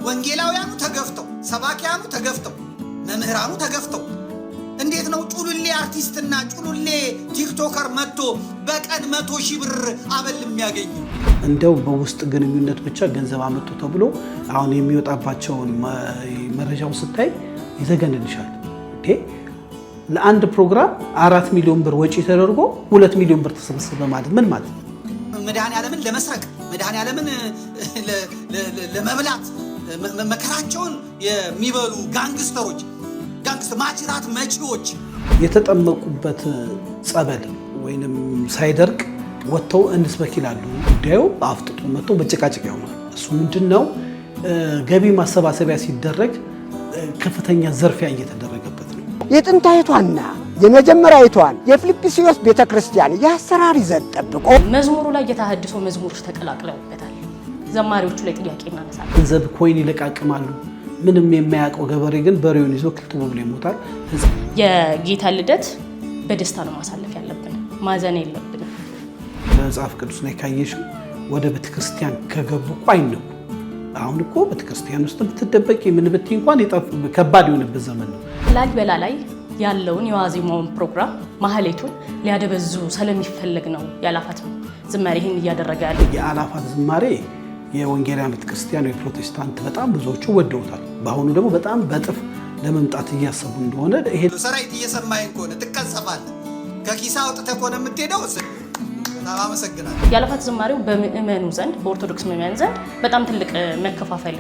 ወንጌላውያኑ ተገፍተው ሰባኪያኑ ተገፍተው መምህራኑ ተገፍተው እንዴት ነው ጩሉሌ አርቲስትና ጩሉሌ ቲክቶከር መጥቶ በቀን 100,000 ብር አበል የሚያገኙ? እንደው በውስጥ ግንኙነት ብቻ ገንዘብ አመጡ ተብሎ አሁን የሚወጣባቸውን መረጃው ስታይ ይዘገንልሻል። ለአንድ ፕሮግራም 4 ሚሊዮን ብር ወጪ ተደርጎ 2 ሚሊዮን ብር ተሰበሰበ ማለት ምን ማለት ነው? መድኃኔዓለምን ለመስረቅ መድኃኔዓለምን ለመብላት መከራቸውን የሚበሉ ጋንግስተሮች ማጅራት መጪዎች የተጠመቁበት ጸበል ወይንም ሳይደርቅ ወጥተው እንስበክ ይላሉ። ጉዳዩ አፍጥጦ መጥቶ በጭቃጭቅ ይሆናል። እሱ ምንድነው? ገቢ ማሰባሰቢያ ሲደረግ ከፍተኛ ዘርፊያ እየተደረገበት ነው። የጥንታይቷና የመጀመሪያይቷን የፊልጵስዩስ ቤተክርስቲያን የአሰራር ይዘት ጠብቆ መዝሙሩ ላይ የተሐድሶ መዝሙሮች ተቀላቅለውበታል። ዘማሪዎቹ ላይ ጥያቄ እናነሳለን። ገንዘብ ኮይን ይለቃቅማሉ። ምንም የማያውቀው ገበሬ ግን በሬውን ይዞ ክልቱ ብሎ ይሞታል። የጌታ ልደት በደስታ ነው ማሳለፍ ያለብን፣ ማዘን የለብንም። በመጽሐፍ ቅዱስ ላይ ካየሽ ወደ ቤተክርስቲያን ከገቡ አይነው። አሁን እኮ ቤተክርስቲያን ውስጥ ብትደበቂ ምን ብትይ እንኳን ከባድ የሆነበት ዘመን ነው። ላሊበላ ላይ ያለውን የዋዜማውን ፕሮግራም ማህሌቱን ሊያደበዙ ስለሚፈልግ ነው የአላፋት ዝማሬ ይህን እያደረገ ያለው። የአላፋት ዝማሬ የወንጌላውያን ቤተክርስቲያን የፕሮቴስታንት በጣም ብዙዎቹ ወደውታል። በአሁኑ ደግሞ በጣም በጥፍ ለመምጣት እያሰቡ እንደሆነ ይሄ ሰራዊት እየሰማኝ ከሆነ ትቀጸፋለህ። ከኪሳ አውጥተህ ከሆነ የምትሄደው አመሰግናለሁ። የአላፋት ዝማሬው በምእመኑ ዘንድ በኦርቶዶክስ ምእመናን ዘንድ በጣም ትልቅ መከፋፈል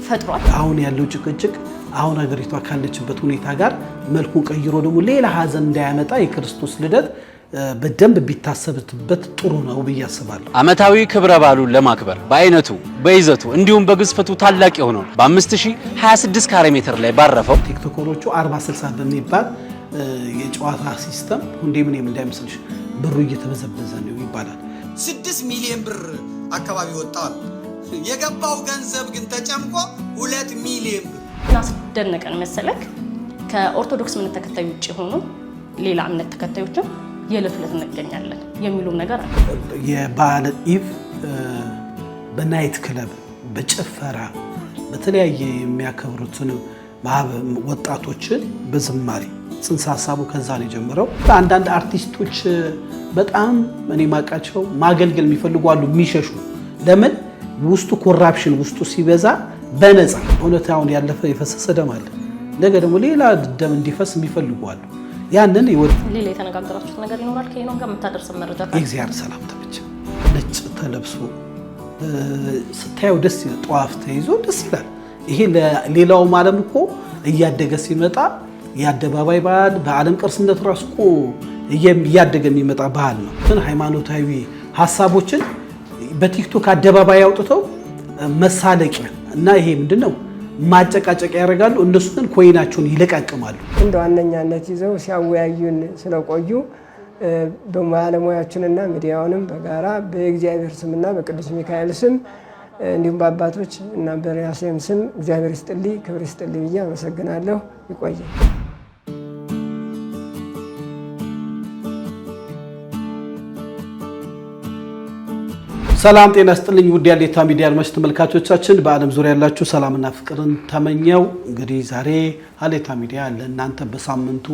ፈጥሯል። አሁን ያለው ጭቅጭቅ አሁን ሀገሪቷ ካለችበት ሁኔታ ጋር መልኩን ቀይሮ ደግሞ ሌላ ሀዘን እንዳያመጣ የክርስቶስ ልደት በደንብ ቢታሰብበት ጥሩ ነው ብዬ አስባለሁ። ዓመታዊ ክብረ በዓሉን ለማክበር በአይነቱ በይዘቱ እንዲሁም በግዝፈቱ ታላቅ የሆነው በ5026 ካሬ ሜትር ላይ ባረፈው ቲክቶከሮቹ 40/60 በሚባል የጨዋታ ሲስተም ሁንዴምን እንዳይመስልሽ ብሩ እየተበዘበዘ ነው ይባላል። 6 ሚሊዮን ብር አካባቢ ወጣው። የገባው ገንዘብ ግን ተጨምቆ 2 ሚሊዮን ብር። አስደነቀን መሰለክ ከኦርቶዶክስ እምነት ተከታይ ውጪ ሆኖ ሌላ እምነት ተከታዮችም የለፍለት እንገኛለን የሚሉም ነገር አለ። የበዓለ ኢቭ በናይት ክለብ በጭፈራ በተለያየ የሚያከብሩትን ወጣቶችን በዝማሬ ጽንሰ ሐሳቡ ከዛ ነው የጀመረው። አንዳንድ አርቲስቶች በጣም እኔ ማቃቸው ማገልገል የሚፈልጉ አሉ፣ የሚሸሹ ለምን ውስጡ ኮራፕሽን ውስጡ ሲበዛ በነፃ እውነታውን ያለፈ የፈሰሰ ደም አለ። ነገ ደግሞ ሌላ ደም እንዲፈስ የሚፈልጉ አሉ። ያንን ሌላ የተነጋገራችሁት ነገር ይኖራል? ከሄኖን ጋር የምታደርስ መረጃ እግዚአብሔር ሰላም ተብቻ ነጭ ተለብሶ ስታየው ደስ ይላል። ጧፍ ተይዞ ደስ ይላል። ይሄ ለሌላው ዓለም እኮ እያደገ ሲመጣ የአደባባይ ባህል በዓለም ቅርስነት ራሱ እኮ እያደገ የሚመጣ ባህል ነው። ግን ሃይማኖታዊ ሐሳቦችን በቲክቶክ አደባባይ አውጥተው መሳለቂያ እና ይሄ ምንድነው ማጨቃጨቂያ ያደርጋሉ። እነሱ ግን ኮይናቸውን ይለቃቅማሉ። እንደ ዋነኛነት ይዘው ሲያወያዩን ስለቆዩ በባለሙያዎችንና ሚዲያውንም በጋራ በእግዚአብሔር ስምና በቅዱስ ሚካኤል ስም እንዲሁም በአባቶች እና በራሴም ስም እግዚአብሔር ይስጥልኝ ክብር ይስጥልኝ ብዬ አመሰግናለሁ። ይቆያል። ሰላም ጤና ይስጥልኝ ውድ የሀሌታ ሚዲያ አድማጭ ተመልካቾቻችን፣ በዓለም ዙሪያ ያላችሁ ሰላምና ፍቅርን ተመኘው። እንግዲህ ዛሬ ሀሌታ ሚዲያ ለእናንተ በሳምንቱ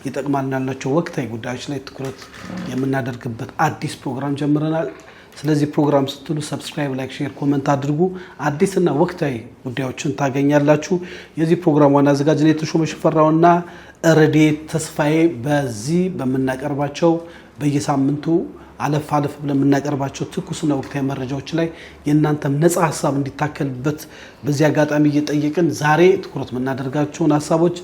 ይጠቅማል ያልናቸው ወቅታዊ ጉዳዮች ላይ ትኩረት የምናደርግበት አዲስ ፕሮግራም ጀምረናል። ስለዚህ ፕሮግራም ስትሉ ሰብስክራይብ፣ ላይክ፣ ሼር፣ ኮሜንት አድርጉ። አዲስና ወቅታዊ ጉዳዮችን ታገኛላችሁ። የዚህ ፕሮግራም ዋና አዘጋጅ ነው ተሾመ ሽፈራውና ረድኤት ተስፋዬ። በዚህ በመናቀርባቸው በየሳምንቱ አለፍ ብለን የምናቀርባቸው ትኩስና ወቅታዊ መረጃዎች ላይ የእናንተም ነፃ ሀሳብ እንዲታከልበት በዚህ አጋጣሚ እየጠየቅን ዛሬ ትኩረት የምናደርጋቸውን ሀሳቦች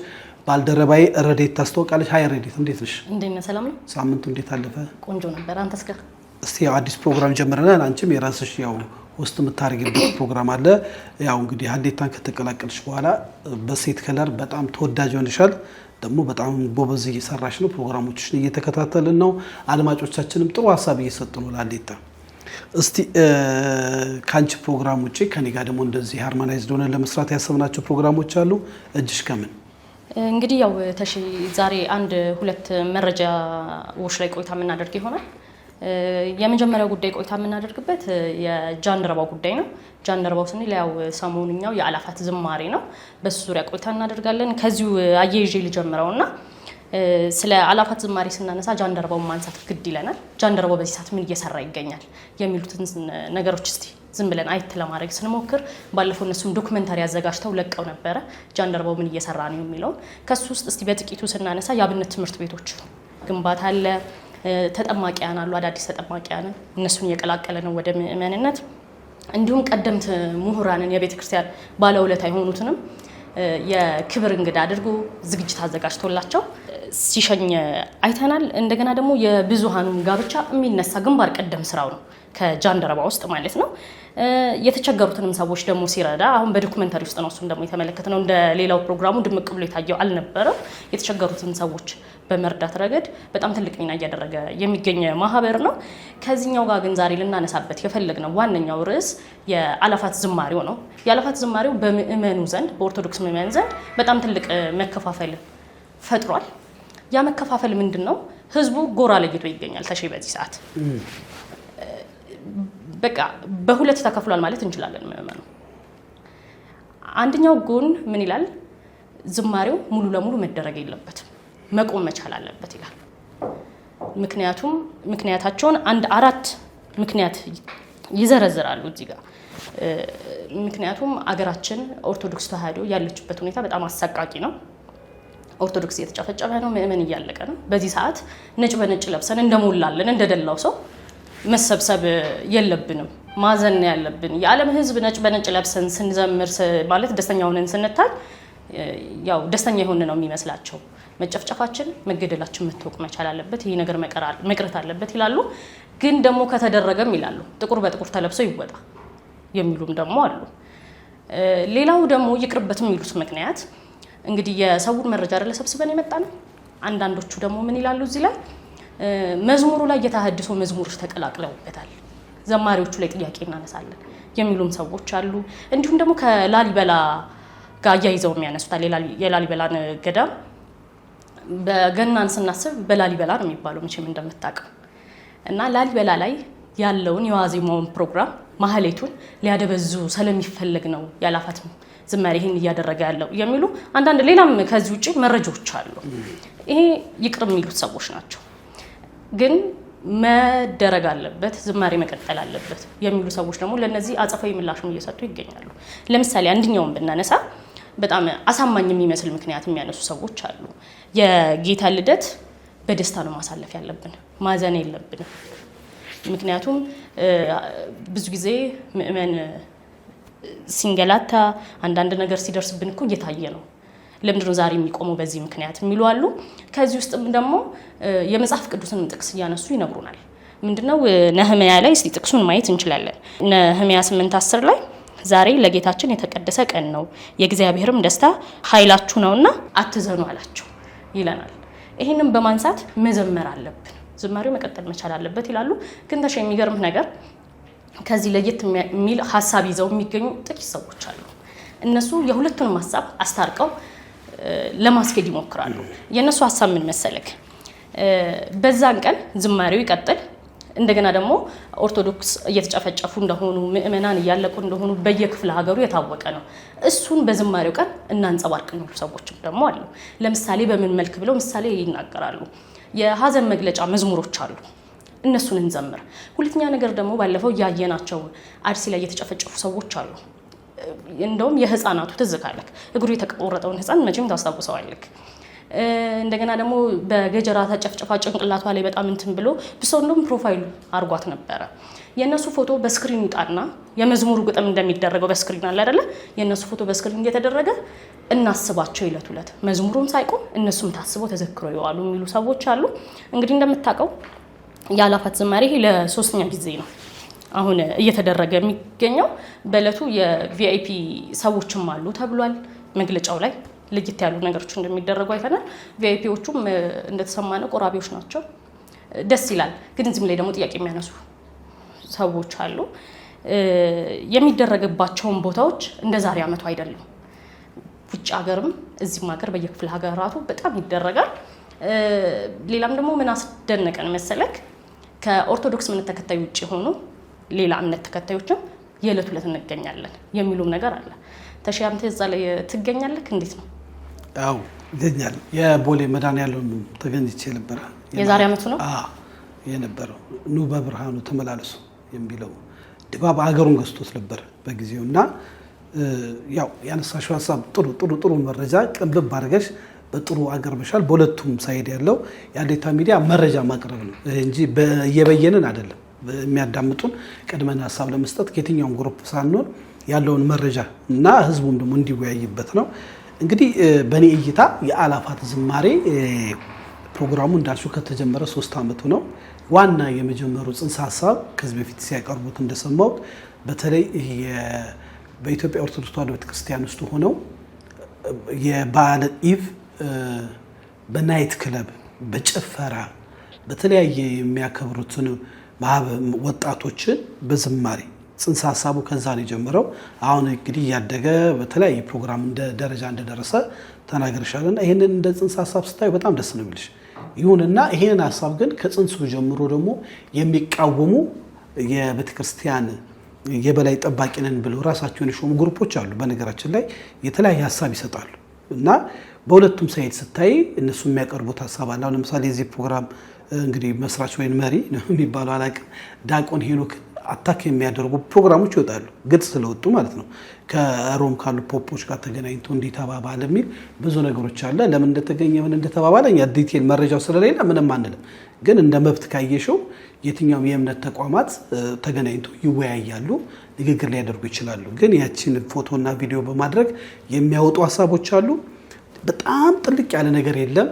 ባልደረባዬ ረድኤት ታስተዋውቃለች። ሀይ ረድኤት፣ እንዴት ነሽ? እንዴት ነህ? ሰላም ነው። ሳምንቱ እንዴት አለፈ? ቆንጆ ነበር። አንተስ? እስቲ ያው አዲስ ፕሮግራም ጀምረናል። አንቺም የራስሽ ያው ውስጥ የምታደርጊበት ፕሮግራም አለ። ያው እንግዲህ ሀሌታን ከተቀላቀልሽ በኋላ በሴት ከለር በጣም ተወዳጅ ሆነሻል። ደግሞ በጣም ጎበዝ እየሰራሽ ነው። ፕሮግራሞችሽን እየተከታተልን ነው። አድማጮቻችንም ጥሩ ሀሳብ እየሰጡ ነው ለሀሌታ። እስቲ ካንቺ ፕሮግራም ውጪ ከኔ ጋር ደግሞ እንደዚህ ሃርሞናይዝድ ሆነን ለመስራት ያሰብናቸው ፕሮግራሞች አሉ። እጅሽ ከምን እንግዲህ ያው ዛሬ 1-2 መረጃዎች ላይ ቆይታ የምናደርግ ይሆናል። የመጀመሪያው ጉዳይ ቆይታ የምናደርግበት የጃንደረባው ጉዳይ ነው። ጃንደረባው ስንል ያው ሰሞኑኛው የአላፋት ዝማሬ ነው። በሱ ዙሪያ ቆይታ እናደርጋለን። ከዚሁ አያይዤ ልጀምረውና ስለ አላፋት ዝማሬ ስናነሳ ጃንደረባውን ማንሳት ግድ ይለናል። ጃንደረባው በዚህ ሰዓት ምን እየሰራ ይገኛል የሚሉትን ነገሮች እስቲ ዝም ብለን አይት ለማድረግ ስንሞክር ባለፈው እነሱም ዶክመንታሪ አዘጋጅተው ለቀው ነበረ ጃንደረባው ምን እየሰራ ነው የሚለው። ከሱ ውስጥ እስቲ በጥቂቱ ስናነሳ የአብነት ትምህርት ቤቶች ግንባታ አለ፣ ተጠማቂያን አሉ፣ አዳዲስ ተጠማቂያን እነሱን እየቀላቀለ ነው ወደ ምእመንነት። እንዲሁም ቀደምት ምሁራንን የቤተ ክርስቲያን ባለውለታ የሆኑትንም የክብር እንግዳ አድርጎ ዝግጅት አዘጋጅቶላቸው ሲሸኝ አይተናል። እንደገና ደግሞ የብዙሃኑን ጋብቻ የሚነሳ ግንባር ቀደም ስራው ነው ከጃንደረባ ውስጥ ማለት ነው። የተቸገሩትንም ሰዎች ደግሞ ሲረዳ አሁን በዶክመንታሪ ውስጥ ነው እሱን ደግሞ የተመለከትነው። እንደ ሌላው ፕሮግራሙ ድምቅ ብሎ የታየው አልነበረም። የተቸገሩትን ሰዎች በመርዳት ረገድ በጣም ትልቅ ሚና እያደረገ የሚገኝ ማህበር ነው። ከዚህኛው ጋር ግን ዛሬ ልናነሳበት የፈለግነው ዋነኛው ርዕስ የአላፋት ዝማሬው ነው። የአላፋት ዝማሬው በምእመኑ ዘንድ በኦርቶዶክስ ምእመን ዘንድ በጣም ትልቅ መከፋፈል ፈጥሯል። ያ መከፋፈል ምንድን ነው? ህዝቡ ጎራ ለይቶ ይገኛል። ተሸይ በዚህ ሰዓት በቃ በሁለት ተከፍሏል ማለት እንችላለን። ምእመኑ አንደኛው ጎን ምን ይላል? ዝማሬው ሙሉ ለሙሉ መደረግ የለበትም መቆም መቻል አለበት ይላል። ምክንያታቸውን አንድ 4 ምክንያት ይዘረዝራሉ እዚህ ጋር። ምክንያቱም አገራችን ኦርቶዶክስ ተዋሕዶ ያለችበት ሁኔታ በጣም አሰቃቂ ነው። ኦርቶዶክስ እየተጨፈጨፈ ነው፣ ምእመን እያለቀ ነው። በዚህ ሰዓት ነጭ በነጭ ለብሰን እንደሞላለን እንደደላው ሰው መሰብሰብ የለብንም፣ ማዘን ያለብን። የዓለም ህዝብ ነጭ በነጭ ለብሰን ስንዘምር ማለት ደስተኛ ሆነን ስንታይ ያው ደስተኛ የሆነ ነው የሚመስላቸው። መጨፍጨፋችን መገደላችን መታወቅ መቻል አለበት፣ ይሄ ነገር መቅረት አለበት ይላሉ። ግን ደግሞ ከተደረገም ይላሉ ጥቁር በጥቁር ተለብሰው ይወጣ የሚሉም ደግሞ አሉ። ሌላው ደግሞ ይቅርበትም የሚሉት ምክንያት እንግዲህ የሰውን መረጃ አይደለ ሰብስበን የመጣ ነው። አንዳንዶቹ ደግሞ ምን ይላሉ እዚህ ላይ መዝሙሩ ላይ የተሐድሶ መዝሙሮች ተቀላቅለውበታል፣ ዘማሪዎቹ ላይ ጥያቄ እናነሳለን የሚሉም ሰዎች አሉ። እንዲሁም ደግሞ ከላሊበላ ጋር አያይዘው የሚያነሱታል። የላሊበላን ገዳም በገናን ስናስብ በላሊበላ ነው የሚባለው መቼም እንደምታውቀው። እና ላሊበላ ላይ ያለውን የዋዜማውን ፕሮግራም ማህሌቱን ሊያደበዙ ስለሚፈለግ ነው የአላፋት ዝማሬ ይህን እያደረገ ያለው የሚሉ አንዳንድ ሌላም ከዚህ ውጭ መረጃዎች አሉ። ይሄ ይቅር የሚሉት ሰዎች ናቸው። ግን መደረግ አለበት፣ ዝማሬ መቀጠል አለበት የሚሉ ሰዎች ደግሞ ለነዚህ አጸፋዊ ምላሽም እየሰጡ ይገኛሉ። ለምሳሌ አንደኛውን ብናነሳ በጣም አሳማኝ የሚመስል ምክንያት የሚያነሱ ሰዎች አሉ። የጌታ ልደት በደስታ ነው ማሳለፍ ያለብን፣ ማዘን የለብንም። ምክንያቱም ብዙ ጊዜ ምእመን ሲንገላታ አንዳንድ ነገር ሲደርስብን እኮ እየታየ ነው። ለምንድነው ዛሬ የሚቆመው በዚህ ምክንያት የሚሉ አሉ። ከዚህ ውስጥም ደግሞ የመጽሐፍ ቅዱስን ጥቅስ እያነሱ ይነግሩናል። ምንድነው ነህምያ ላይ እስቲ ጥቅሱን ማየት እንችላለን። ነህምያ 8:10 ላይ ዛሬ ለጌታችን የተቀደሰ ቀን ነው፣ የእግዚአብሔርም ደስታ ኃይላችሁ ነውና አትዘኑ አላቸው ይለናል። ይህንን በማንሳት መዘመር አለብን፣ ዝማሬው መቀጠል መቻል አለበት ይላሉ። ግን ተሽ የሚገርም ነገር ከዚህ ለየት የሚል ሀሳብ ይዘው የሚገኙ ጥቂት ሰዎች አሉ። እነሱ የሁለቱንም ሀሳብ አስታርቀው ለማስኬድ ይሞክራሉ። የነሱ ሀሳብ ምን መሰለክ? በዛን ቀን ዝማሬው ይቀጥል፣ እንደገና ደግሞ ኦርቶዶክስ እየተጨፈጨፉ እንደሆኑ ምእመናን እያለቁ እንደሆኑ በየክፍለ ሀገሩ የታወቀ ነው። እሱን በዝማሬው ቀን እናንጸባርቅ የሚሉ ሰዎችም ደግሞ አሉ። ለምሳሌ በምን መልክ ብለው ምሳሌ ይናገራሉ። የሀዘን መግለጫ መዝሙሮች አሉ፣ እነሱን እንዘምር። ሁለተኛ ነገር ደግሞ ባለፈው ያየናቸው አርሲ ላይ የተጨፈጨፉ ሰዎች አሉ። እንደውም የህፃናቱ ትዝ ካለክ እግሩ የተቆረጠውን ህፃን መቼም ታስታውሰዋለክ። እንደገና ደግሞ በገጀራ ተጨፍጨፋ ጭንቅላቷ ላይ በጣም እንትን ብሎ ብሶ እንደውም ፕሮፋይል አርጓት ነበረ። የነሱ ፎቶ በስክሪን ይውጣና የመዝሙሩ ግጥም እንደሚደረገው በስክሪን አለ አይደለ? የነሱ ፎቶ በስክሪን እየተደረገ እናስባቸው ይለት ሁለት መዝሙሩም ሳይቆም እነሱም ታስበው ተዘክረው ይዋሉ የሚሉ ሰዎች አሉ። እንግዲህ እንደምታውቀው የአላፋት ዝማሬ ይሄ ለ3ኛ ጊዜ ነው አሁን እየተደረገ የሚገኘው። በእለቱ የቪአይፒ ሰዎችም አሉ ተብሏል። መግለጫው ላይ ለየት ያሉ ነገሮች እንደሚደረጉ አይተናል። ቪአይፒዎቹም እንደተሰማነው ቆራቢዎች ናቸው። ደስ ይላል። ግን እዚህም ላይ ደግሞ ጥያቄ የሚያነሱ ሰዎች አሉ። የሚደረግባቸውን ቦታዎች እንደ ዛሬ ዓመቱ አይደለም። ውጭ ሀገርም እዚህም ሀገር በየክፍለ ሀገራቱ በጣም ይደረጋል። ሌላም ደግሞ ምን አስደነቀን መሰለክ? ከኦርቶዶክስ እምነት ተከታይ ውጭ ሆኖ ሌላ እምነት ተከታዮችም የዕለት ዕለት እንገኛለን የሚሉም ነገር አለ። ተሺ አንተ እዛ ላይ ትገኛለህ? እንዴት ነው? አው ይገኛል። የቦሌ መድኃኔዓለም ተገኝቼ ነበር። የዛሬ ዓመቱ ነው የነበረው ኑ በብርሃኑ ተመላለሱ የሚለው ድባብ አገሩን ገዝቶት ነበር በጊዜውና ያው ያነሳሽው ሀሳብ ጥሩ መረጃ ቅንብብ አድርገሽ በጥሩ አገርበሻል። በሁለቱም ሳይድ ያለው የሀሌታ ሚዲያ መረጃ ማቅረብ ነው እንጂ በየበየንን አይደለም። የሚያዳምጡን ቀድመን ሀሳብ ለመስጠት ከየትኛውም ግሩፕ ሳንሆን ያለውን መረጃ እና ህዝቡም ደግሞ እንዲወያይበት ነው። እንግዲህ በእኔ እይታ የአላፋት ዝማሬ ፕሮግራሙ እንዳልሽው ከተጀመረ 3 ዓመቱ ነው። ዋና የመጀመሩ ጽንሰ ሀሳብ ከዚህ በፊት ሲያቀርቡት እንደሰማሁት በተለይ በኢትዮጵያ ኦርቶዶክስ ተዋሕዶ ቤተክርስቲያን ውስጥ ሆነው የበዓለ ኢቭ በናይት ክለብ በጭፈራ በተለያየ የሚያከብሩትን ወጣቶችን በዝማሬ ጽንሰ ሀሳቡ ከዛ ነው የጀመረው። አሁን እንግዲህ ያደገ በተለያየ ፕሮግራም ደረጃ እንደደረሰ ተናገርሻልና ይሄንን እንደ ጽንሰ ሀሳብ ስታዩ በጣም ደስ ነው የሚልሽ። ይሁንና ይሄን ሀሳብ ግን ከጽንሱ ጀምሮ ደግሞ የሚቃወሙ የቤተክርስቲያን የበላይ ጠባቂ ነን ብለው ራሳቸውን የሾሙ ግሩፖች አሉ። በነገራችን ላይ የተለያየ ሀሳብ ይሰጣሉ እና በሁለቱም ሳይድ ስታይ እነሱ የሚያቀርቡት ሀሳብ አለ። አሁን ለምሳሌ የዚህ ፕሮግራም እንግዲህ መስራች ወይም መሪ ነው የሚባለው አላውቅም፣ ዲያቆን ሄኖክ አታክ የሚያደርጉ ፕሮግራሞች ይወጣሉ፣ ግልጽ ስለወጡ ማለት ነው። ከሮም ካሉ ፖፖች ጋር ተገናኝቶ እንዲተባባል የሚል ብዙ ነገሮች አለ። ለምን እንደተገኘ ምን እንደተባባለ እኛ ዲቴል መረጃው ስለሌለ ምንም አንልም። ግን እንደ መብት ካየሽው የትኛውም የእምነት ተቋማት ተገናኝቶ ይወያያሉ፣ ንግግር ሊያደርጉ ይችላሉ። ግን ያችን ፎቶና ቪዲዮ በማድረግ የሚያወጡ ሀሳቦች አሉ። በጣም ጥልቅ ያለ ነገር የለም።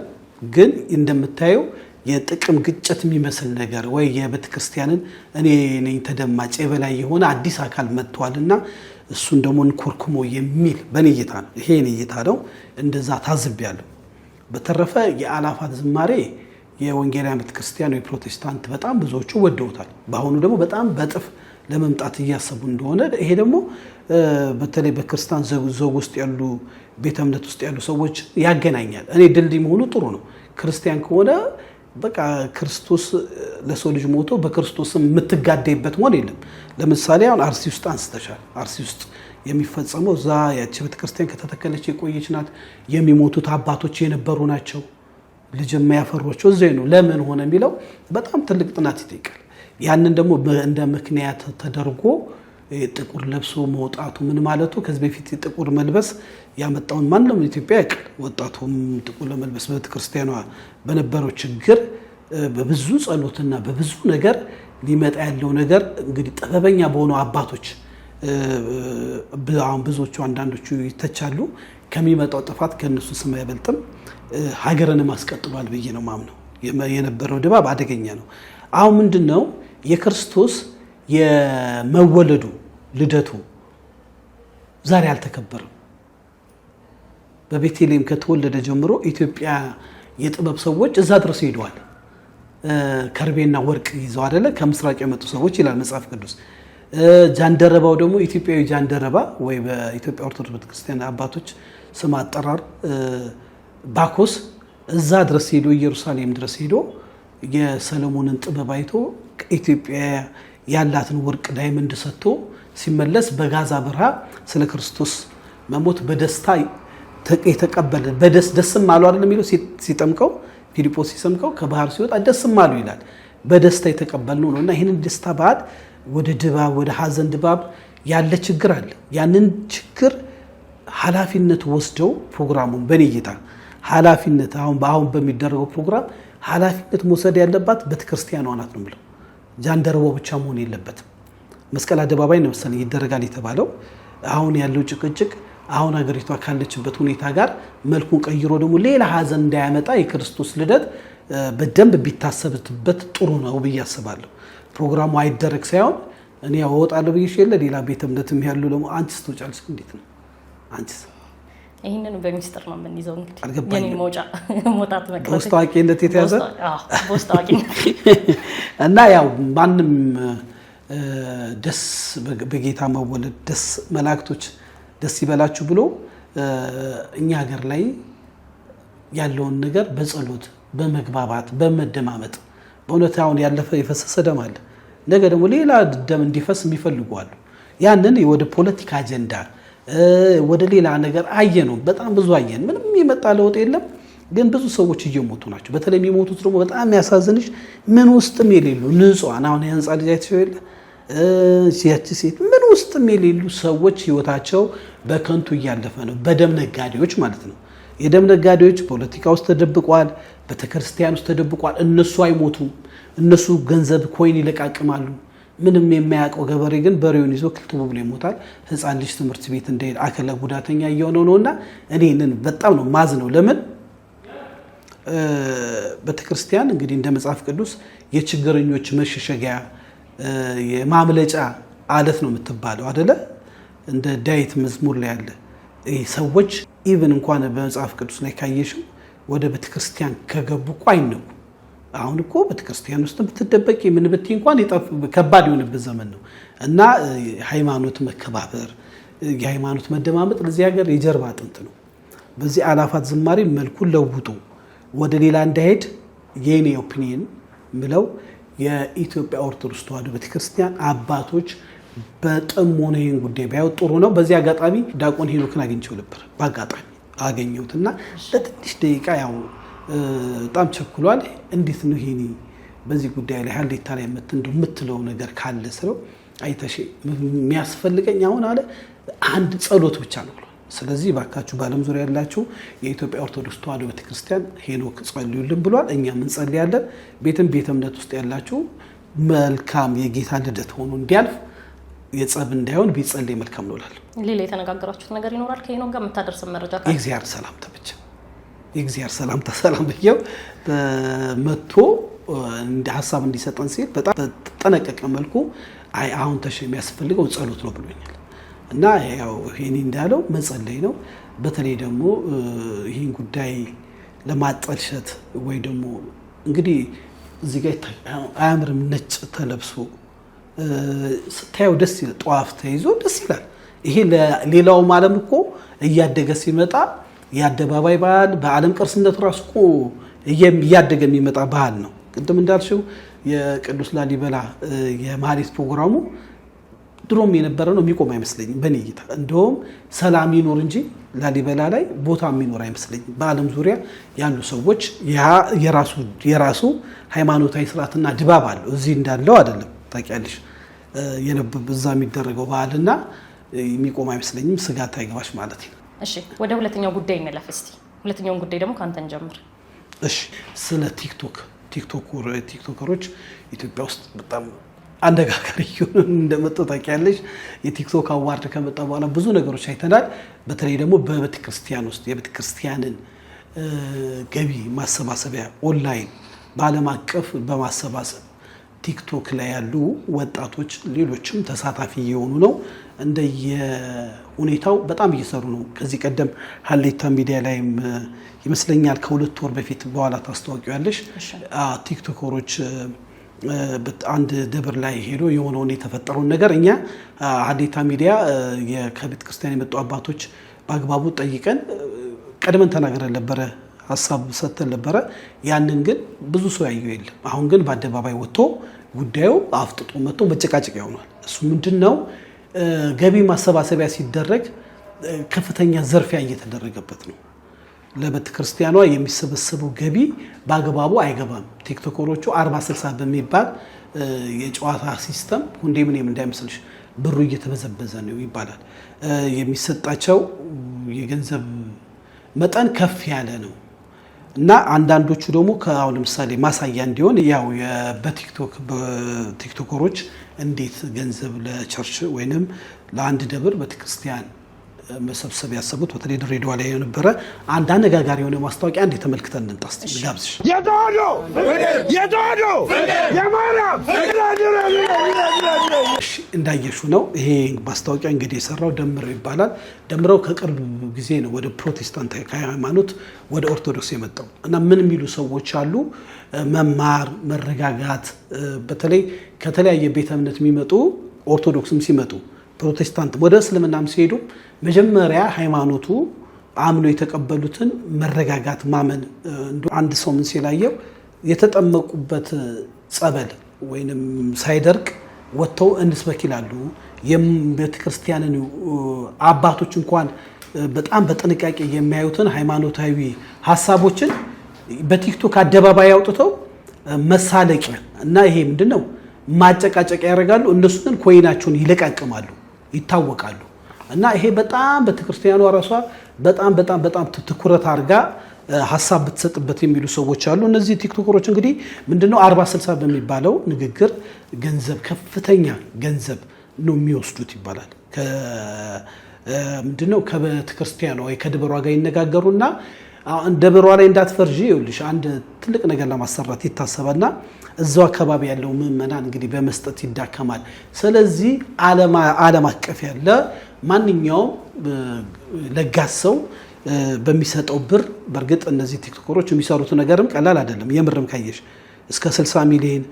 ግን እንደምታየው የጥቅም ግጭት የሚመስል ነገር ወይ የቤተክርስቲያንን እኔ ነኝ ተደማጭ የበላይ የሆነ አዲስ አካል መጥቷልና እሱን ደግሞ እንኮርኩሞ የሚል በኔ እይታ ነው። ይሄ እኔ እይታ ነው፣ እንደዛ ታዝቤያለሁ። በተረፈ የአላፋት ዝማሬ የወንጌላውያን ቤተክርስቲያን ወይ ፕሮቴስታንት በጣም ብዙዎቹ ወደውታል። በአሁኑ ደግሞ በጣም በጥፍ ለመምጣት እያሰቡ እንደሆነ ይሄ ደግሞ በተለይ በክርስቲያን ዘውግ ውስጥ ያሉ ቤተ እምነት ውስጥ ያሉ ሰዎች ያገናኛል። እኔ ድልድይ መሆኑ ጥሩ ነው። ክርስቲያን ከሆነ በቃ ክርስቶስ ለሰው ልጅ ሞቶ በክርስቶስም የምትጋደይበት መሆን የለም። ለምሳሌ አሁን አርሲ ውስጥ አንስተሻል። አርሲ ውስጥ የሚፈጸመው እዛ ያቺ ቤተክርስቲያን ከተተከለች የቆየች ናት። የሚሞቱት አባቶች የነበሩ ናቸው። ልጅ የማያፈሯቸው እዚህ ነው። ለምን ሆነ የሚለው በጣም ትልቅ ጥናት ይጠይቃል። ያንን ደግሞ እንደ ምክንያት ተደርጎ ጥቁር ለብሶ መውጣቱ ምን ማለቱ ከዚህ በፊት ጥቁር መልበስ ያመጣውን ማንንም ኢትዮጵያ ያውቃል። ወጣቱም ጥቁር ለመልበስ በቤተክርስቲያኗ በነበረው ችግር በብዙ ጸሎትና በብዙ ነገር ሊመጣ ያለው ነገር እንግዲህ ጥበበኛ በሆኑ አባቶች አሁን ብዙዎቹ አንዳንዶቹ ይተቻሉ። ከሚመጣው ጥፋት ከነሱ ስም አይበልጥም። ሀገርን ማስቀጥሏል ብዬ ነው ማምነው። የነበረው ድባብ አደገኛ ነው። አሁን ምንድነው የክርስቶስ የመወለዱ ልደቱ ዛሬ አልተከበረም። በቤተልሔም ከተወለደ ጀምሮ ኢትዮጵያ የጥበብ ሰዎች እዛ ድረስ ሄደዋል። ከርቤና ወርቅ ይዘው አይደለ ከምስራቅ የመጡ ሰዎች ይላል መጽሐፍ ቅዱስ። ጃንደረባው ደግሞ ኢትዮጵያዊ ጃንደረባ ወይ በኢትዮጵያ ኦርቶዶክስ ቤተክርስቲያን አባቶች ስም አጠራር ባኮስ እዛ ድረስ ሄዶ ኢየሩሳሌም ድረስ ሄዶ የሰለሞንን ጥበብ አይቶ ኢትዮጵያ ያላትን ወርቅ ዳይመንድ ሰጥቶ ሲመለስ በጋዛ በረሃ ስለ ክርስቶስ መሞት በደስታ የተቀበለ ደስም አሉ አይደል የሚለው ሲጠምቀው ፊልጶስ ሲሰምቀው ከባህር ሲወጣ ደስም አሉ ይላል። በደስታ የተቀበልነው ነውና ይሄንን ደስታ ባድ ወደ ድባብ ወደ ሀዘን ድባብ ያለ ችግር አለ። ያንን ችግር ኃላፊነት ወስደው ፕሮግራሙን በኔይታ ኃላፊነት አሁን በሚደረገው ፕሮግራም ኃላፊነት መውሰድ ያለባት ቤተክርስቲያኗ ናት ነው ብለው ጃንደረባው ብቻ መሆን የለበትም። መስቀል አደባባይ ነው መሰለኝ ይደረጋል የተባለው። አሁን ያለው ጭቅጭቅ አሁን ሀገሪቷ ካለችበት ሁኔታ ጋር መልኩን ቀይሮ ደግሞ ሌላ ሀዘን እንዳያመጣ የክርስቶስ ልደት በደንብ ቢታሰብበት ጥሩ ነው ብዬ አስባለሁ። ፕሮግራሙ አይደረግ ሳይሆን እኔ አወጣለሁ ብዬሽ የለ ሌላ ቤተ እምነትም ያሉ ደግሞ አንቺስ ትወጫለሽ እንዴት ነው አንቺስ? ይሄንን በሚስጥር ነው የምንይዘው። እንግዲህ የኔ መውጣት መቅረት በውስጣቂነት የተያዘ በውስጣቂነት እና ያው ማንም ደስ በጌታ መወለድ ደስ መላእክቶች ደስ ይበላችሁ ብሎ እኛ ሀገር ላይ ያለውን ነገር በጸሎት በመግባባት በመደማመጥ በእውነት አሁን ያለፈ የፈሰሰ ደም አለ። ነገ ደግሞ ሌላ ደም እንዲፈስ የሚፈልጉ አሉ። ያንን ወደ ፖለቲካ አጀንዳ ወደ ሌላ ነገር አየነው። በጣም ብዙ አየን። ምንም የመጣ ለውጥ የለም። ግን ብዙ ሰዎች እየሞቱ ናቸው። በተለይ የሚሞቱት ደግሞ በጣም የሚያሳዝንሽ ምን ውስጥም የሌሉ ንጹሃን፣ አሁን የህንፃ ልጅ አይተሽው የለ ያቺ ሴት ምን ውስጥም የሌሉ ሰዎች ህይወታቸው በከንቱ እያለፈ ነው። በደም ነጋዴዎች ማለት ነው። የደም ነጋዴዎች ፖለቲካ ውስጥ ተደብቋል፣ ቤተክርስቲያን ውስጥ ተደብቋል። እነሱ አይሞቱም። እነሱ ገንዘብ ኮይን ይለቃቅማሉ። ምንም የማያውቀው ገበሬ ግን በሬውን ይዞ ክልትቡ ብሎ ይሞታል። ህፃን ልጅ ትምህርት ቤት እንደሄድ አካለ ጉዳተኛ እየሆነው ነውና እኔንን በጣም ነው ማዝ ነው። ለምን ቤተክርስቲያን እንግዲህ እንደ መጽሐፍ ቅዱስ የችግረኞች መሸሸጊያ የማምለጫ አለት ነው የምትባለው አይደለ? እንደ ዳዊት መዝሙር ላይ ያለ ሰዎች ኢቭን እንኳን በመጽሐፍ ቅዱስ ላይ ካየሽው ወደ ቤተክርስቲያን ከገቡ ቆይ ነው። አሁን እኮ ቤተክርስቲያን ውስጥ ብትደበቂ ምን ብትይ እንኳን ከባድ የሆነበት ዘመን ነው እና ሃይማኖት መከባበር፣ የሃይማኖት መደማመጥ ለዚህ ሀገር የጀርባ አጥንት ነው። በዚህ አላፋት ዝማሬ መልኩን ለውጡ ወደ ሌላ እንዳይሄድ የኔ ኦፒኒየን ምለው የኢትዮጵያ ኦርቶዶክስ ተዋሕዶ ቤተክርስቲያን አባቶች በጥሞና ይህን ጉዳይ ቢያዩት ጥሩ ነው። በዚህ አጋጣሚ ዲያቆን ሄኖክን አግኝቼው ነበር። በአጋጣሚ አገኘሁትና ለትንሽ ደቂቃ ያው በጣም ቸኩሏል። እንዴት ነው ይሄኔ በዚህ ጉዳይ ላይ ሀሌታ ላይ የምትለው ነገር ካለ ስለው አይተሽ የሚያስፈልገኝ አሁን አለ አንድ ጸሎት ብቻ ነው ብሎ። ስለዚህ ባካችሁ በዓለም ዙሪያ ያላችሁ የኢትዮጵያ ኦርቶዶክስ ተዋሕዶ ቤተክርስቲያን ሄኖክ ጸልዩልን ብሏል። እኛም እንጸልያለን። ቤተ እምነት ውስጥ ያላችሁ መልካም የጌታ ልደት ሆኖ እንዲያልፍ የጸብ እንዳይሆን ቢጸልይ መልካም ነው እላለሁ። ሌላ የተነጋገራችሁት ነገር ይኖራል ከሄኖክ ጋር የምታደርሰው መረጃ ካለ? የእግዚአብሔር ሰላምታ ብቻ የእግዚአብሔር ሰላምታ ሰላም ብየው መጥቶ እንደ ሐሳብ እንዲሰጠን ሲል በጣም በተጠነቀቀ መልኩ አይ አሁን የሚያስፈልገው ጸሎት ነው ብሎኛል። እና ያው ይሄን እንዳለው መጸለይ ነው። በተለይ ደግሞ ይሄን ጉዳይ ለማጠልሸት ወይ ደግሞ እንግዲህ እዚህ ጋር አያምርም ነጭ ተለብሶ ስታየው ደስ ይላል። ጧፍ ተይዞ ደስ ይላል። ይሄ ለሌላው ዓለም እኮ እያደገ ሲመጣ የአደባባይ ባህል በዓለም ቅርስነቱ ራሱ እኮ እያደገ የሚመጣ ባህል ነው። ቅድም እንዳልሽው የቅዱስ ላሊበላ የማህሌት ፕሮግራሙ ድሮም የነበረ ነው። የሚቆም አይመስለኝም በእኔ እይታ። እንደውም ሰላም ይኖር እንጂ ላሊበላ ላይ ቦታ የሚኖር አይመስለኝም። በዓለም ዙሪያ ያሉ ሰዎች የራሱ ሃይማኖታዊ ስርዓትና ድባብ አለው። እዚህ እንዳለው አይደለም። ታውቂያለሽ እዛ የሚደረገው ባህልና የሚቆም አይመስለኝም። ስጋት አይገባሽ ማለት ነው። እሺ ወደ ሁለተኛው ጉዳይ እንለፍ እስቲ። ሁለተኛውን ጉዳይ ደግሞ ካንተን ጀምር። እሺ ስለ ቲክቶከሮች ኢትዮጵያ ውስጥ በጣም አነጋጋሪ እየሆኑ እንደመጡ ታውቂያለሽ። የቲክቶክ አዋርድ ከመጣ በኋላ ብዙ ነገሮች አይተናል። በተለይ ደግሞ በቤተክርስቲያን ውስጥ የቤተክርስቲያንን ገቢ ማሰባሰቢያ ኦንላይን በዓለም አቀፍ በማሰባሰብ ቲክቶክ ላይ ያሉ ወጣቶች ሌሎችም ተሳታፊ እየሆኑ ነው። እንደየሁኔታው በጣም እየሰሩ ነው። ከዚህ ቀደም ሀሌታ ሚዲያ ላይም ይመስለኛል ከ2 ወር በፊት በኋላ ታስተዋቂያለሽ ቲክቶከሮች አንድ ደብር ላይ ሄዶ የሆነውን የተፈጠረውን ነገር እኛ ሀሌታ ሚዲያ ከቤተ ክርስቲያን የመጡ አባቶች በአግባቡ ጠይቀን ቀድመን ተናግረን ነበረ፣ ሀሳብ ሰጥተን ነበረ። ያንን ግን ብዙ ሰው ያየው የለም። አሁን ግን በአደባባይ ወጥቶ ጉዳዩ አፍጥጦ መጥቶ መጨቃጨቅ ይሆናል። እሱ ምንድነው? ገቢ ማሰባሰቢያ ሲደረግ ከፍተኛ ዘርፊያ እየተደረገበት ነው። ለቤተ ክርስቲያኗ የሚሰበሰበው ገቢ በአግባቡ አይገባም። ቲክቶከሮቹ 40-60 በሚባል የጨዋታ ሲስተም ኮንዶሚኒየም እንዳይመስልሽ ብሩ እየተበዘበዘ ነው ይባላል። የሚሰጣቸው የገንዘብ መጠን ከፍ ያለ ነው እና አንዳንዶቹ ደግሞ ከአሁን ለምሳሌ ማሳያ እንዲሆን ያው በቲክቶከሮች እንዴት ገንዘብ ለቸርች ወይንም ለአንድ ደብር ቤተክርስቲያን መሰብሰብ ያሰቡት በተለይ ድሬዳዋ ላይ የነበረ አንድ አነጋጋሪ የሆነ ማስታወቂያ እንዴት ተመልክተን እንጣስ ጋብዝሽ። እንዳየሹ ነው። ይሄ ማስታወቂያ እንግዲህ የሰራው ደምረው ይባላል። ደምረው ከቅርብ ጊዜ ነው ወደ ፕሮቴስታንት ሃይማኖት ወደ ኦርቶዶክስ የመጣው እና ምን የሚሉ ሰዎች አሉ፣ መማር መረጋጋት። በተለይ ከተለያየ ቤተ እምነት የሚመጡ ኦርቶዶክስም ሲመጡ ፕሮቴስታንት ወደ እስልምናም ሲሄዱ መጀመሪያ ሃይማኖቱ አምኖ የተቀበሉትን መረጋጋት ማመን። አንድ ሰው ምን ሲላየው የተጠመቁበት ጸበል ወይንም ሳይደርቅ ወጥተው እንስበክ ይላሉ። የቤተክርስቲያንን አባቶች እንኳን በጣም በጥንቃቄ የሚያዩትን ሃይማኖታዊ ሐሳቦችን በቲክቶክ አደባባይ አውጥተው መሳለቂያ እና ይሄ ምንድነው ማጨቃጨቅ ያደርጋሉ። እነሱ ግን ኮይናቸውን ይለቃቅማሉ፣ ይታወቃሉ። እና ይሄ በጣም ቤተክርስቲያኗ ራሷ በጣም ትኩረት አድርጋ ሐሳብ ብትሰጥበት የሚሉ ሰዎች አሉ። እነዚህ ቲክቶከሮች እንግዲህ ምንድነው 40-60 በሚባለው ንግግር ገንዘብ ከፍተኛ ገንዘብ ነው የሚወስዱት ይባላል። ምንድነው ከቤተክርስቲያኗ ወይ ከደብሯ ጋር ይነጋገሩና ደብሯ ላይ እንዳትፈርጂ ይኸውልሽ አንድ ትልቅ ነገር ለማሰራት ይታሰባልና እዛው አካባቢ ያለው ምዕመናን እንግዲህ በመስጠት ይዳከማል። ስለዚህ ዓለም አቀፍ ያለ ማንኛውም ለጋስ ሰው በሚሰጠው ብር በርግጥ እነዚህ ቲክቶከሮች የሚሰሩት ነገርም ቀላል አይደለም። የምርም ካየሽ እስከ 60 ሚሊዮን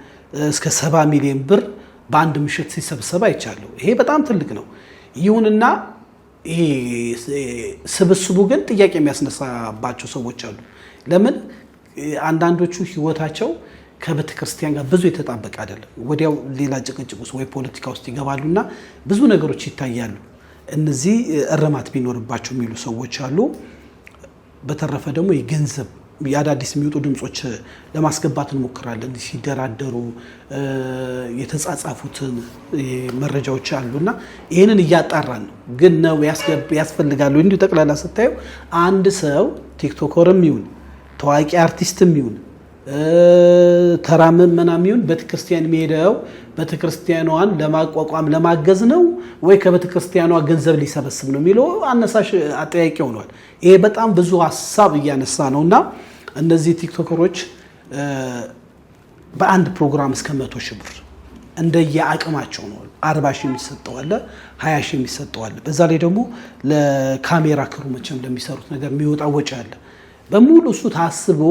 እስከ 70 ሚሊዮን ብር በአንድ ምሽት ሲሰበሰብ አይቻለሁ። ይሄ በጣም ትልቅ ነው። ይሁንና ይሄ ስብስቡ ግን ጥያቄ የሚያስነሳባቸው ሰዎች አሉ። ለምን አንዳንዶቹ ህይወታቸው ከቤተክርስቲያን ጋር ብዙ የተጣበቀ አይደለም። ወዲያው ሌላ ጭቅጭቅ ውስጥ ወይ ፖለቲካ ውስጥ ይገባሉና ብዙ ነገሮች ይታያሉ። እነዚህ እርማት ቢኖርባቸው የሚሉ ሰዎች አሉ። በተረፈ ደግሞ የገንዘብ የአዳዲስ የሚወጡ ድምጾች ለማስገባት እንሞክራለን። ሲደራደሩ የተጻጻፉትን መረጃዎች አሉና ይሄንን እያጣራን ነው። ግን ነው ያስፈልጋሉ። እንዲሁ ጠቅላላ ስታዩ አንድ ሰው ቲክቶከርም ይሁን ታዋቂ አርቲስትም ይሁን ተራምም ምናምን ይሁን ቤተክርስቲያን የሚሄደው ቤተክርስቲያኗን ለማቋቋም ለማገዝ ነው ወይ ከቤተክርስቲያኗ ገንዘብ ሊሰበስብ ነው የሚለው አነሳሽ አጠያቂ ሆኗል። ይሄ በጣም ብዙ ሐሳብ እያነሳ ነውና እነዚህ ቲክቶከሮች በአንድ ፕሮግራም እስከ 100 ሺህ ብር እንደየአቅማቸው ነው። 40 ሺህ የሚሰጠው አለ፣ 20 ሺህ የሚሰጠው አለ። በዛ ላይ ደግሞ ለካሜራ ክሩ መቼም ለሚሰሩት ነገር የሚወጣ ወጪ አለ። በሙሉ እሱ ታስቦ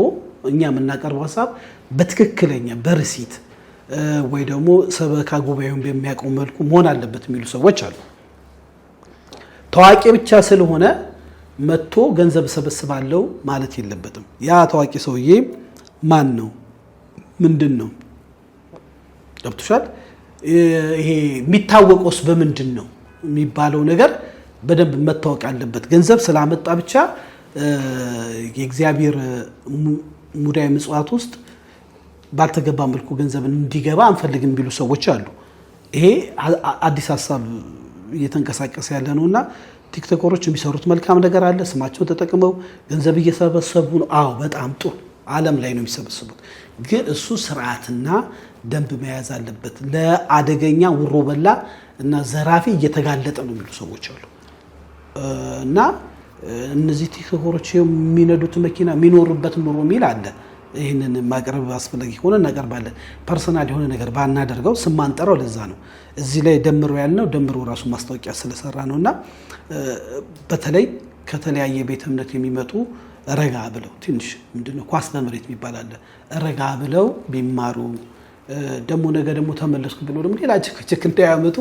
እኛ የምናቀርበው ሐሳብ በትክክለኛ በርሲት ወይ ደግሞ ሰበካ ጉባኤውን በሚያውቀው መልኩ መሆን አለበት የሚሉ ሰዎች አሉ። ታዋቂ ብቻ ስለሆነ መጥቶ ገንዘብ ሰበስባለው ማለት የለበትም። ያ ታዋቂ ሰውዬ ማን ነው? ምንድን ነው? ገብቶሻል? ይሄ የሚታወቀውስ በምንድን ነው የሚባለው ነገር በደንብ መታወቅ አለበት። ገንዘብ ስላመጣ ብቻ የእግዚአብሔር ሙዳይ ምጽዋት ውስጥ ባልተገባ መልኩ ገንዘብ እንዲገባ አንፈልግም ቢሉ ሰዎች አሉ። ይሄ አዲስ ሐሳብ እየተንቀሳቀሰ ያለ ነውና ቲክቶከሮች የሚሰሩት መልካም ነገር አለ። ስማቸውን ተጠቅመው ገንዘብ እየሰበሰቡ ነው። አዎ በጣም ጥሩ፣ ዓለም ላይ ነው የሚሰበስቡት። ግን እሱ ስርዓትና ደንብ መያዝ አለበት። ለአደገኛ ውሮ በላ እና ዘራፊ እየተጋለጠ ነው የሚሉ ሰዎች አሉ። እና እነዚህ ቲክቶከሮች የሚነዱት መኪና የሚኖሩበት ኑሮ የሚል አለ። ይህንን ማቅረብ አስፈላጊ ሆነ እናቀርባለን። ፐርሰናል የሆነ ነገር ባናደርገው ስማንጠራው ለዛ ነው። እዚህ ላይ ደምሮ ያልነው ደምሮ ራሱ ማስታወቂያ ስለሰራ ነውና በተለይ ከተለያየ ቤተ እምነት የሚመጡ ረጋ ብለው ትንሽ ምንድነው ኳስ በመሬት የሚባል አለ። ረጋ ብለው ቢማሩ ደግሞ ነገ ደግሞ ተመለስኩ ብሎ ደግሞ ሌላ ችክችክ እንዳያመጡ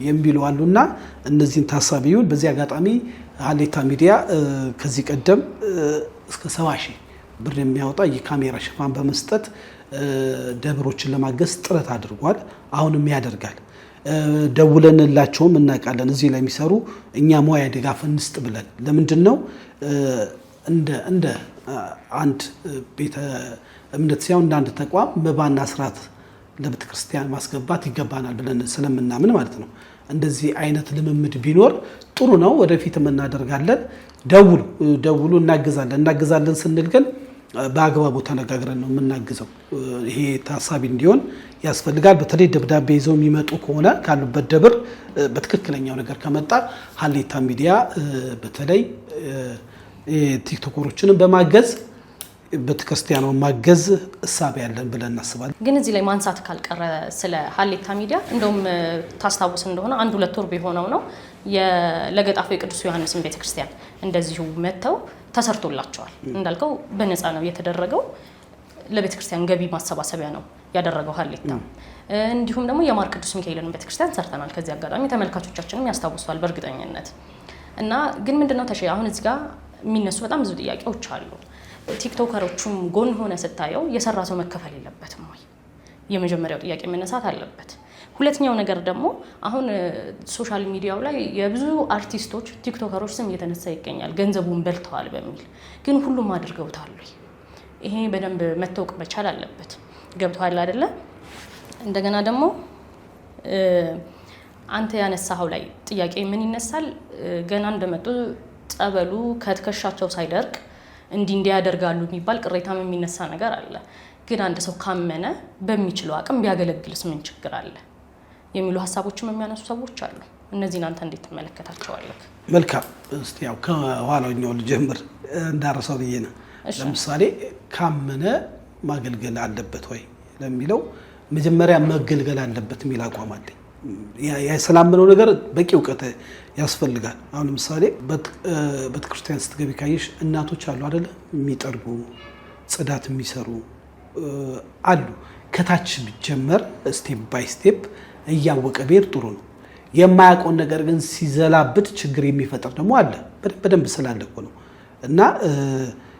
የሚሉ አሉና እነዚህን ታሳቢ ይሁን። በዚህ አጋጣሚ ሀሌታ ሚዲያ ከዚህ ቀደም እስከ 70 ሺህ ብር የሚያወጣ የካሜራ ሽፋን በመስጠት ደብሮችን ለማገዝ ጥረት አድርጓል። አሁንም ያደርጋል። ደውለንላቸውም እናውቃለን። እዚህ ላይ የሚሰሩ እኛ ሙያ ድጋፍ እንስጥ ብለን ለምንድነው እንደ አንድ ቤተ እምነት ሳይሆን እንደ አንድ ተቋም መባና ስርዓት ለቤተክርስቲያን ማስገባት ይገባናል ብለን ስለምናምን ማለት ነው። እንደዚህ አይነት ልምምድ ቢኖር ጥሩ ነው። ወደፊትም እናደርጋለን። ደውሉ እናግዛለን ስንል ግን በአግባቡ ተነጋግረን ነው የምናግዘው። ይሄ ታሳቢ እንዲሆን ያስፈልጋል። በተለይ ደብዳቤ ይዘው የሚመጡ ከሆነ ካሉበት ደብር በትክክለኛው ነገር ከመጣ ሀሌታ ሚዲያ በተለይ ቲክቶከሮችንም በማገዝ ቤተክርስቲያኗ ማገዝ እሳቤ ያለን ብለን እናስባለን። ግን እዚህ ላይ ማንሳት ካልቀረ ስለ ሀሌታ ሚዲያ እንደውም ታስታውስ እንደሆነ 1-2 ወር ቢሆነው ነው ለገጣፎ የቅዱስ ዮሐንስን ቤተክርስቲያን እንደዚሁ መተው ተሰርቶላቸዋል። እንዳልከው በነፃ ነው የተደረገው። ለቤተክርስቲያን ገቢ ማሰባሰቢያ ነው ያደረገው ሀሌታ። እንዲሁም ደግሞ የማር ቅዱስ ሚካኤልን ቤተክርስቲያን ሰርተናል። ከዚህ አጋጣሚ ተመልካቾቻችንም ያስታውሳሉ በእርግጠኝነት። እና ግን ምንድነው ተሸ አሁን እዚህ ጋር የሚነሱ በጣም ብዙ ጥያቄዎች አሉ። ቲክቶከሮቹም ጎን ሆነ ስታየው የሰራ ሰው መከፈል የለበትም ወይ? የመጀመሪያው ጥያቄ መነሳት አለበት። ሁለተኛው ነገር ደግሞ አሁን ሶሻል ሚዲያው ላይ የብዙ አርቲስቶች ቲክቶከሮች ስም እየተነሳ ይገኛል ገንዘቡን በልተዋል በሚል ግን ሁሉም አድርገውታል። ይሄ በደንብ መታወቅ መቻል አለበት። ገብቷል አይደለ? እንደገና ደግሞ አንተ ያነሳው ላይ ጥያቄ ምን ይነሳል? ገና እንደመጡ ጸበሉ ከትከሻቸው ሳይደርቅ እንዲያደርጋሉ የሚባል ቅሬታም የሚነሳ ነገር አለ። ግን አንድ ሰው ካመነ በሚችለው አቅም ቢያገለግልስ ምን ችግር አለ የሚሉ ሀሳቦችም የሚያነሱ ሰዎች አሉ። እነዚህን አንተ እንዴት ትመለከታቸዋለህ? መልካም። እስቲ ያው ከኋላኛው ልጀምር እንዳረሰው ብዬ ነው። ለምሳሌ ካመነ ማገልገል አለበት ወይ ለሚለው መጀመሪያ መገልገል አለበት የሚል አቋም አለኝ። ያሰላመነው ነገር በቂ እውቀት ያስፈልጋል። አሁን ለምሳሌ ቤተክርስቲያን ስትገቢ ካየሽ እናቶች አሉ አይደለ? የሚጠርጉ ጽዳት የሚሰሩ አሉ። ከታች ቢጀመር ስቴፕ ባይ ስቴፕ እያወቀ ቤት ጥሩ ነው። የማያውቀውን ነገር ግን ሲዘላብት ችግር የሚፈጠር ደግሞ አለ። በደንብ ስላለ እኮ ነው። እና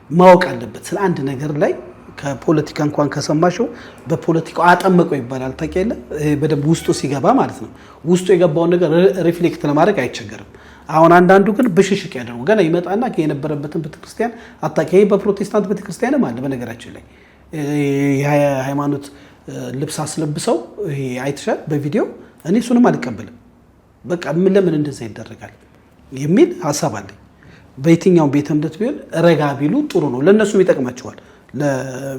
ማወቅ አለበት ስለ አንድ ነገር ላይ ከፖለቲካ እንኳን ከሰማሽው በፖለቲካው አጠመቀው ይባላል። ታውቂያለ? በደንብ ውስጡ ሲገባ ማለት ነው። ውስጡ የገባውን ነገር ሪፍሌክት ለማድረግ አይቸገርም። አሁን አንዳንዱ ግን ብሽሽቅ ያደርጉ ገና ይመጣና የነበረበትን ቤተክርስቲያን አታውቂ። በፕሮቴስታንት ቤተክርስቲያንም አለ በነገራችን ላይ የሃይማኖት ልብስ አስለብሰው አይተሻል በቪዲዮ። እኔ እሱንም አልቀበልም። በቃ ለምን እንደዛ ይደረጋል የሚል ሀሳብ አለኝ። በየትኛው ቤተ እምነት ቢሆን ረጋ ቢሉ ጥሩ ነው፣ ለነሱም ይጠቅማቸዋል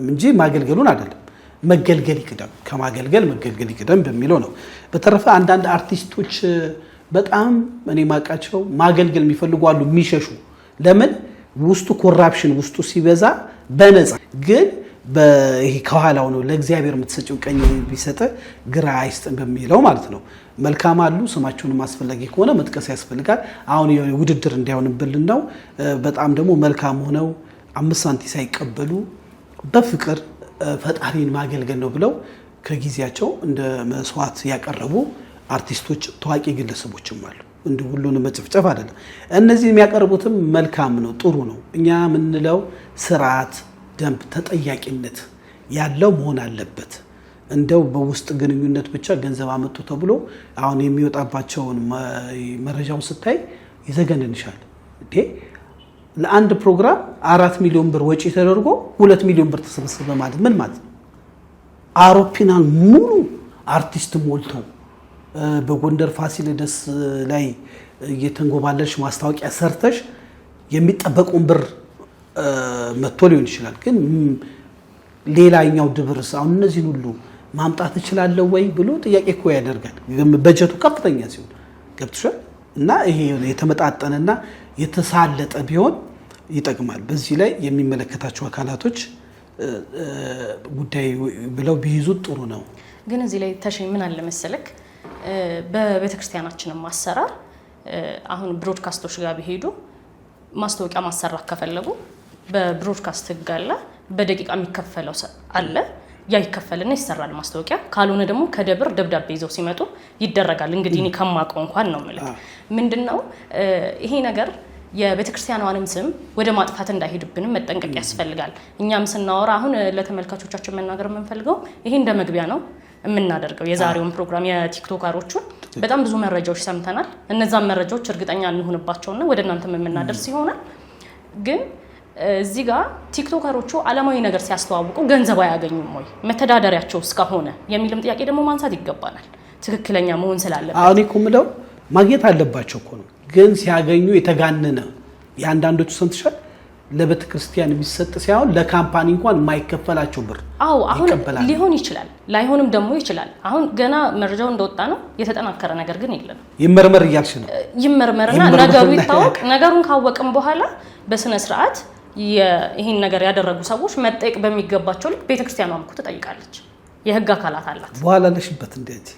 እንጂ ማገልገሉን አይደለም። መገልገል ይቅደም፣ ከማገልገል መገልገል ይቅደም በሚለው ነው። በተረፈ አንዳንድ አርቲስቶች በጣም እኔ ማቃቸው ማገልገል የሚፈልጉ አሉ፣ የሚሸሹ ለምን ውስጡ ኮራፕሽን ውስጡ ሲበዛ በነፃ ግን በይሄ ከኋላው ነው ለእግዚአብሔር የምትሰጪው ቀኝ ቢሰጥ ግራ አይስጥም በሚለው ማለት ነው። መልካም አሉ። ስማቸውን ማስፈለጊ ከሆነ መጥቀስ ያስፈልጋል። አሁን ውድድር እንዲያውንብልን ነው። በጣም ደግሞ መልካም ሆነው 5 ሳንቲም ሳይቀበሉ በፍቅር ፈጣሪን ማገልገል ነው ብለው ከጊዜያቸው እንደ መስዋዕት ያቀረቡ አርቲስቶች፣ ታዋቂ ግለሰቦችም አሉ። እንደ ሁሉንም መጨፍጨፍ አይደለም። እነዚህ የሚያቀርቡትም መልካም ነው፣ ጥሩ ነው። እኛ የምንለው ስርዓት፣ ደንብ፣ ተጠያቂነት ያለው መሆን አለበት። እንደው በውስጥ ግንኙነት ብቻ ገንዘብ አመጡ ተብሎ አሁን የሚወጣባቸውን መረጃውን ስታይ ይዘገንንሻል። ለአንድ ፕሮግራም 4 ሚሊዮን ብር ወጪ ተደርጎ 2 ሚሊዮን ብር ተሰበሰበ ማለት ምን ማለት ነው? አውሮፕላን ሙሉ አርቲስት ሞልቶ በጎንደር ፋሲለደስ ላይ እየተንጎባለሽ ማስታወቂያ ሰርተሽ የሚጠበቀውን ብር መጥቶ ሊሆን ይችላል። ግን ሌላኛው ድብርስ አሁን እነዚህን ሁሉ ማምጣት እችላለሁ ወይ ብሎ ጥያቄ እኮ ያደርጋል። በጀቱ ከፍተኛ ሲሆን ገብቶሻል። እና ይሄ የተመጣጠነና የተሳለጠ ቢሆን ይጠቅማል። በዚህ ላይ የሚመለከታቸው አካላቶች ጉዳይ ብለው ቢይዙት ጥሩ ነው። ግን እዚህ ላይ ተሸኝ ምን አለ መሰለክ፣ በቤተክርስቲያናችንም ማሰራር አሁን ብሮድካስቶች ጋር ቢሄዱ ማስታወቂያ ማሰራት ከፈለጉ በብሮድካስት ህግ አለ፣ በደቂቃ የሚከፈለው አለ። ያ ይከፈልና ይሰራል ማስታወቂያ። ካልሆነ ደግሞ ከደብር ደብዳቤ ይዘው ሲመጡ ይደረጋል። እንግዲህ እኔ ከማውቀው እንኳን ነው ማለት ምንድነው ይሄ ነገር የቤተክርስቲያኗንም ስም ወደ ማጥፋት እንዳይሄድብንም መጠንቀቅ ያስፈልጋል። እኛም ስናወራ አሁን ለተመልካቾቻችን መናገር የምንፈልገው ይሄ እንደ መግቢያ ነው የምናደርገው። የዛሬውን ፕሮግራም የቲክቶከሮቹን በጣም ብዙ መረጃዎች ሰምተናል። እነዛን መረጃዎች እርግጠኛ እንሆንባቸውና ወደ እናንተም የምናደርስ ይሆናል። ግን እዚህ ጋር ቲክቶከሮቹ ዓለማዊ ነገር ሲያስተዋውቁ ገንዘብ አያገኙም ወይ መተዳደሪያቸው እስከሆነ የሚልም ጥያቄ ደግሞ ማንሳት ይገባናል። ትክክለኛ መሆን ስላለበት አሁን እኮ የምለው ማግኘት አለባቸው እኮ ነው። ግን ሲያገኙ የተጋነነ የአንዳንዶቹ ሰምተሻል። ለቤተክርስቲያን የሚሰጥ ሳይሆን ለካምፓኒ እንኳን የማይከፈላቸው ብር አሁን ሊሆን ይችላል፣ ላይሆንም ደግሞ ይችላል። አሁን ገና መረጃው እንደወጣ ነው። የተጠናከረ ነገር ግን የለም። ይመርመር እያልሽ ነው። ይመርመርና ነገሩ ይታወቅ። ነገሩን ካወቅም በኋላ በስነ ስርዓት ይሄን ነገር ያደረጉ ሰዎች መጠየቅ በሚገባቸው ልክ ቤተክርስቲያኗም እኮ ትጠይቃለች። የህግ አካላት አላት። በኋላ ለሽበት እንዴት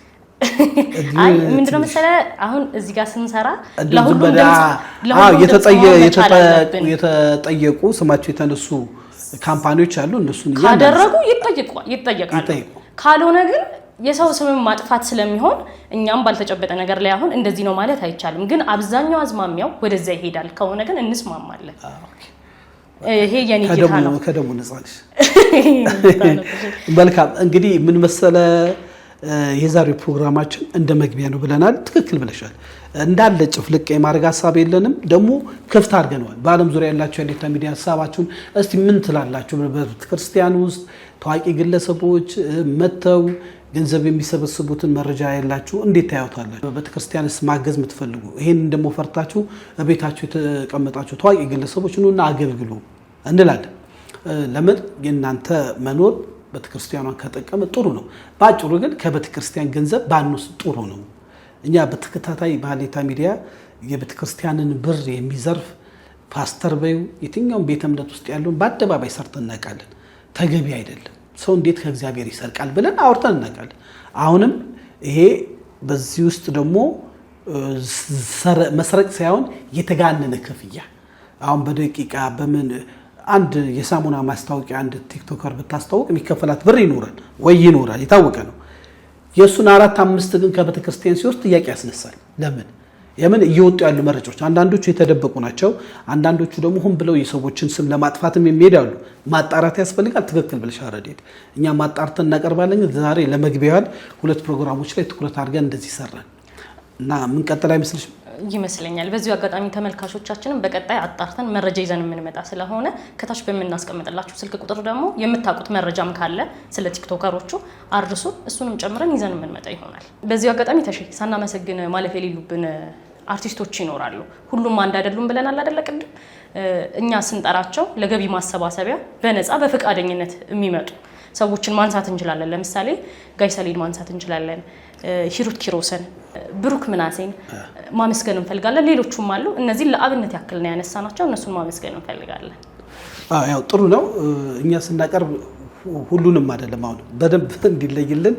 አይ ምንድነው መሰለህ አሁን እዚህ ጋር ስንሰራ ለሁሉም የተጠየቁ ስማቸው የተነሱ ካምፓኒዎች አሉ። እነሱን ካደረጉ ይጠየቃሉ። ካልሆነ ግን የሰው ስም ማጥፋት ስለሚሆን እኛም ባልተጨበጠ ነገር ላይ አሁን እንደዚህ ነው ማለት አይቻልም። ግን አብዛኛው አዝማሚያው ወደዛ ይሄዳል። ከሆነ ግን እንስማማለን። ይሄ የኔ ጌታ ነው። ከደሙ ነፃ ነሽ። መልካም እንግዲህ ምን መሰለ የዛሬው ፕሮግራማችን እንደ መግቢያ ነው ብለናል። ትክክል ብለሻል። እንዳለ ጭፍልቅ የማድረግ ሀሳብ የለንም። ደግሞ ክፍት አድርገነዋል። በዓለም ዙሪያ ያላችሁ የሀሌታ ሚዲያ ሀሳባችሁን እስቲ ምን ትላላችሁ? በቤተክርስቲያን ውስጥ ታዋቂ ግለሰቦች መተው ገንዘብ የሚሰበስቡትን መረጃ ያላችሁ እንዴት ታያውታላችሁ? በቤተክርስቲያንስ ማገዝ የምትፈልጉ ይሄን ደግሞ ፈርታችሁ በቤታችሁ የተቀመጣችሁ ታዋቂ ግለሰቦች ኑና አገልግሉ እንላለን። ለምን የእናንተ መኖር ቤተክርስቲያኗን ከጠቀመ ጥሩ ነው። ባጭሩ ግን ከቤተክርስቲያን ገንዘብ ባንወስድ ጥሩ ነው። እኛ በተከታታይ በሀሌታ ሚዲያ የቤተክርስቲያንን ብር የሚዘርፍ ፓስተር በዩ የትኛውም ቤተ እምነት ውስጥ ያለውን በአደባባይ ሰርተን እናውቃለን። ተገቢ አይደለም። ሰው እንዴት ከእግዚአብሔር ይሰርቃል ብለን አውርተን እናውቃለን። አሁንም ይሄ በዚህ ውስጥ ደግሞ መስረቅ ሳይሆን የተጋነነ ክፍያ አሁን በደቂቃ በምን አንድ የሳሙና ማስታወቂያ አንድ ቲክቶከር ብታስተዋውቅ የሚከፈላት ብር ይኖራል ወይ ይኖራል፣ የታወቀ ነው። የሱን 4-5 ግን ከቤተክርስቲያን ሲወስድ ጥያቄ ያስነሳል። ለምን እየወጡ ያሉ መረጃዎች አንዳንዶቹ የተደበቁ ናቸው፣ አንዳንዶቹ ደግሞ ሆን ብለው የሰዎችን ስም ለማጥፋትም የሚሄዳሉ። ማጣራት ያስፈልጋል። ትክክል ብለሽ አረዴት። እኛ ማጣርተን እናቀርባለን። ዛሬ ለመግቢያዋል 2 ፕሮግራሞች ላይ ትኩረት አድርገን እንደዚህ ሰራን እና ምን ቀጥል አይመስልሽም? ይመስለኛል። በዚሁ አጋጣሚ ተመልካቾቻችንን በቀጣይ አጣርተን መረጃ ይዘን የምንመጣ ስለሆነ ከታች በምናስቀምጥላችሁ ስልክ ቁጥር ደግሞ የምታውቁት መረጃም ካለ ስለ ቲክቶከሮቹ አድርሱ። እሱንም ጨምረን ይዘን የምንመጣ ይሆናል። በዚሁ አጋጣሚ ሳናመሰግን ማለፍ የሌሉብን አርቲስቶች ይኖራሉ። ሁሉም አንድ አይደሉም ብለናል አይደለ? ቅድም እኛ ስንጠራቸው ለገቢ ማሰባሰቢያ በነፃ በፈቃደኝነት የሚመጡ ሰዎችን ማንሳት እንችላለን። ለምሳሌ ጋይ ሰሌድ ማንሳት እንችላለን። ሂሩት ኪሮስን፣ ብሩክ ምናሴን ማመስገን እንፈልጋለን። ሌሎቹም አሉ። እነዚህ ለአብነት ያክል ነው ያነሳናቸው። እነሱን ማመስገን እንፈልጋለን። ያው ጥሩ ነው። እኛ ስናቀርብ ሁሉንም አይደለም። አሁን በደንብ እንዲለይልን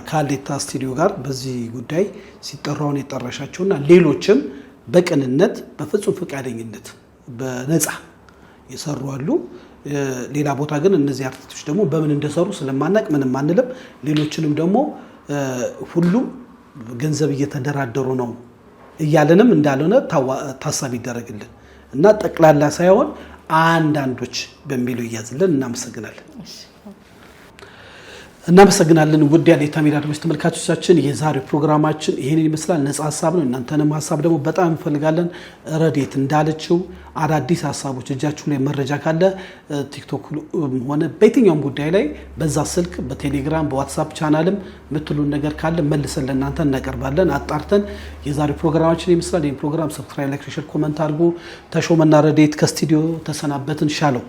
ከሀሌታ ስቱዲዮ ጋር በዚህ ጉዳይ ሲጠራውን የጠራሻቸውና ሌሎችም በቅንነት በፍጹም ፈቃደኝነት በነፃ የሰሩ አሉ። ሌላ ቦታ ግን እነዚህ አርቲስቶች ደግሞ በምን እንደሰሩ ስለማናቅ ምንም አንልም። ሌሎችንም ደግሞ ሁሉም ገንዘብ እየተደራደሩ ነው እያለንም እንዳልሆነ ታሳቢ ይደረግልን እና ጠቅላላ ሳይሆን አንዳንዶች በሚሉ ይያዝልን። እናመሰግናለን። ውድ የሀሌታ ሚዲያ አድማጭ ተመልካቾቻችን የዛሬው ፕሮግራማችን ይሄንን ይመስላል። ነፃ ሀሳብ ነው። እናንተንም ሀሳብ ደግሞ በጣም እንፈልጋለን። ረዴት እንዳለችው አዳዲስ ሀሳቦች እጃችሁ ላይ መረጃ ካለ ቲክቶክ ሆነ በየትኛውም ጉዳይ ላይ በዛ ስልክ በቴሌግራም በዋትሳፕ ቻናልም የምትሉን ነገር ካለ መልሰን ለእናንተ እናቀርባለን አጣርተን። የዛሬው ፕሮግራማችን ይመስላል። ይህን ፕሮግራም ሰብስክራይብ፣ ላይክ፣ ሼር፣ ኮመንት አድርጉ። ተሾመና ረዴት ከስቱዲዮ ተሰናበትን። ሻለው